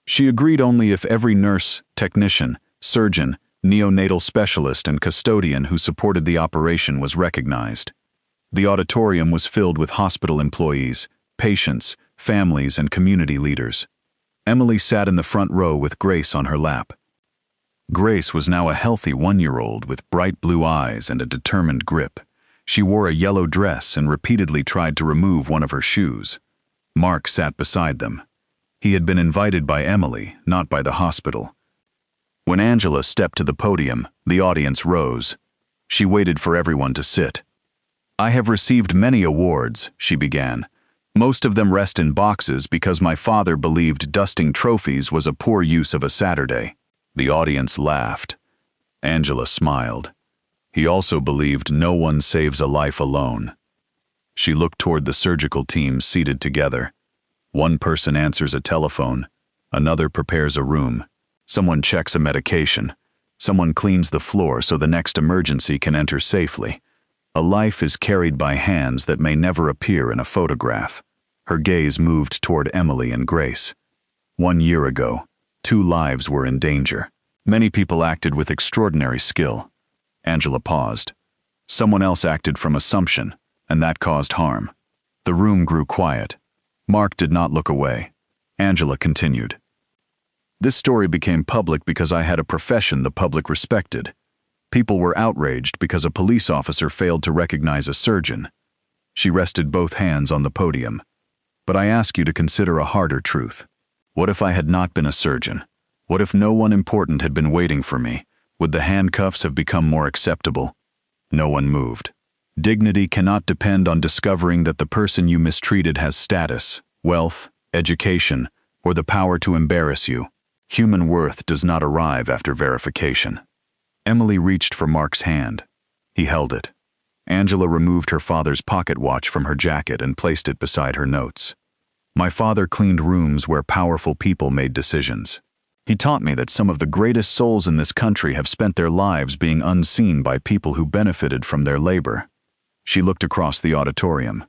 She agreed only if every nurse, technician, surgeon, neonatal specialist, and custodian who supported the operation was recognized. The auditorium was filled with hospital employees, patients, families, and community leaders. Emily sat in the front row with Grace on her lap. Grace was now a healthy 1-year-old with bright blue eyes and a determined grip. She wore a yellow dress and repeatedly tried to remove one of her shoes. Mark sat beside them. He had been invited by Emily, not by the hospital. When Angela stepped to the podium, the audience rose. She waited for everyone to sit. "I have received many awards," she began. "Most of them rest in boxes because my father believed dusting trophies was a poor use of a Saturday." The audience laughed. Angela smiled. He also believed no one saves a life alone. She looked toward the surgical teams seated together. One person answers a telephone. Another prepares a room. Someone checks a medication. Someone cleans the floor so the next emergency can enter safely. A life is carried by hands that may never appear in a photograph. Her gaze moved toward Emily and Grace. 1 year ago, 2 lives were in danger. Many people acted with extraordinary skill. Angela paused. Someone else acted from assumption, and that caused harm. The room grew quiet. Mark did not look away. Angela continued. "This story became public because I had a profession the public respected. People were outraged because a police officer failed to recognize a surgeon." She rested both hands on the podium. "But I ask you to consider a harder truth. What if I had not been a surgeon? What if no one important had been waiting for me? Would the handcuffs have become more acceptable?" No one moved. Dignity cannot depend on discovering that the person you mistreated has status, wealth, education, or the power to embarrass you. Human worth does not arrive after verification. Emily reached for Mark's hand. He held it. Angela removed her father's pocket watch from her jacket and placed it beside her notes. "My father cleaned rooms where powerful people made decisions. He taught me that some of the greatest souls in this country have spent their lives being unseen by people who benefited from their labor." She looked across the auditorium.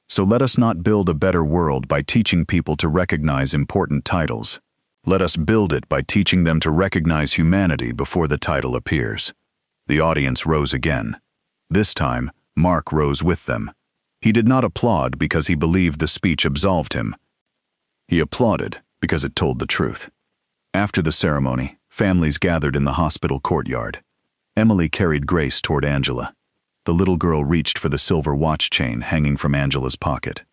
"So let us not build a better world by teaching people to recognize important titles. Let us build it by teaching them to recognize humanity before the title appears. The audience rose again. This time, Mark rose with them. He did not applaud because he believed the speech absolved him. He applauded because it told the truth. After the ceremony, families gathered in the hospital courtyard. Emily carried Grace toward Angela. The little girl reached for the silver watch chain hanging from Angela's pocket.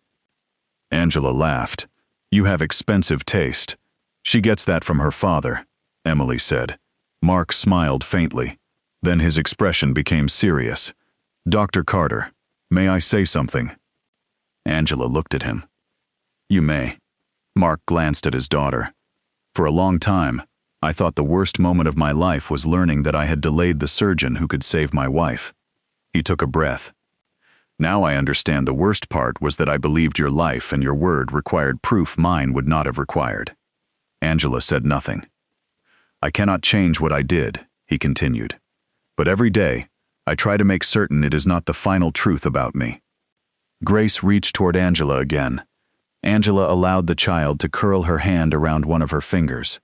Angela laughed. "You have expensive taste. She gets that from her father," Emily said. Mark smiled faintly. Then his expression became serious. "Dr. Carter, may I say something?" Angela looked at him. "You may." Mark glanced at his daughter. "For a long time, I thought the worst moment of my life was learning that I had delayed the surgeon who could save my wife." He took a breath. "Now I understand the worst part was that I believed your life and your word required proof mine would not have required." Angela said nothing. "I cannot change what I did," he continued. "But every day, I try to make certain it is not the final truth about me." Grace reached toward Angela again. Angela allowed the child to curl her hand around one of her fingers.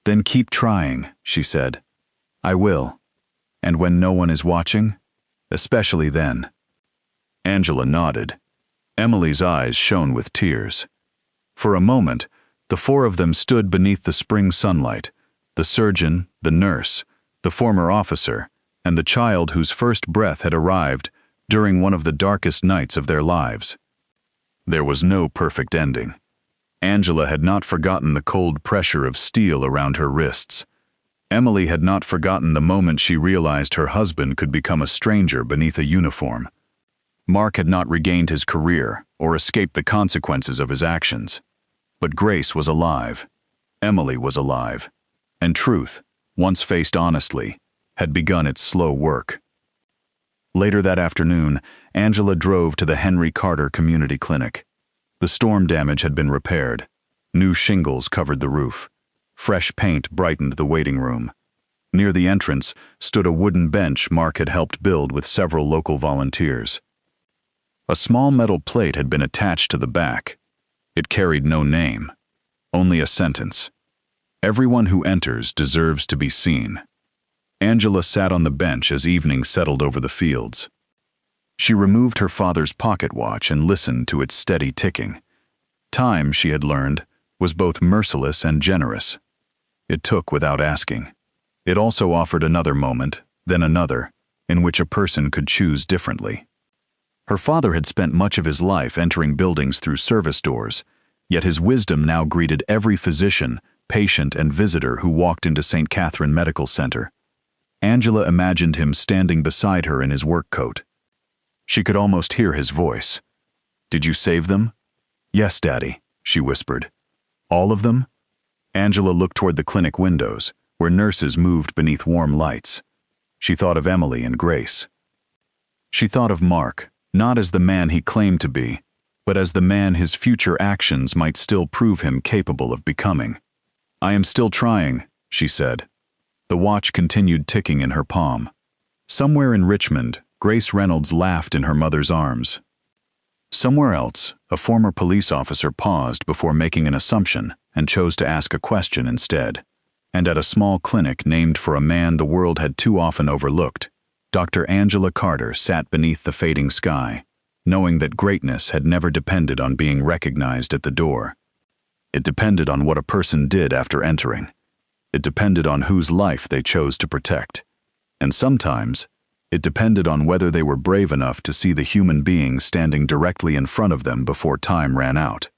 "Then keep trying," she said. "I will. And when no one is watching, especially then." Angela nodded. Emily's eyes shone with tears. For a moment, the four of them stood beneath the spring sunlight, the surgeon, the nurse, the former officer, and the child whose first breath had arrived during one of the darkest nights of their lives. There was no perfect ending. Angela had not forgotten the cold pressure of steel around her wrists. Emily had not forgotten the moment she realized her husband could become a stranger beneath a uniform. Mark had not regained his career or escaped the consequences of his actions. But Grace was alive. Emily was alive. And truth, once faced honestly, had begun its slow work. Later that afternoon, Angela drove to the Henry Carter Community Clinic. The storm damage had been repaired. New shingles covered the roof. Fresh paint brightened the waiting room. Near the entrance stood a wooden bench Mark had helped build with several local volunteers. A small metal plate had been attached to the back. It carried no name, only a sentence. "Everyone who enters deserves to be seen." Angela sat on the bench as evening settled over the fields. She removed her father's pocket watch and listened to its steady ticking. Time, she had learned, was both merciless and generous. It took without asking. It also offered another moment, then another, in which a person could choose differently. Her father had spent much of his life entering buildings through service doors, yet his wisdom now greeted every physician, patient, and visitor who walked into St. Catherine Medical Center. Angela imagined him standing beside her in his work coat. She could almost hear his voice. "Did you save them?" "Yes, Daddy," she whispered. "All of them?" Angela looked toward the clinic windows, where nurses moved beneath warm lights. She thought of Emily and Grace. She thought of Mark, not as the man he claimed to be, but as the man his future actions might still prove him capable of becoming. "I am still trying," she said. The watch continued ticking in her palm. Somewhere in Richmond, Grace Reynolds laughed in her mother's arms. Somewhere else, a former police officer paused before making an assumption and chose to ask a question instead. And at a small clinic named for a man the world had too often overlooked, Dr. Angela Carter sat beneath the fading sky, knowing that greatness had never depended on being recognized at the door. It depended on what a person did after entering. It depended on whose life they chose to protect. And sometimes, it depended on whether they were brave enough to see the human being standing directly in front of them before time ran out.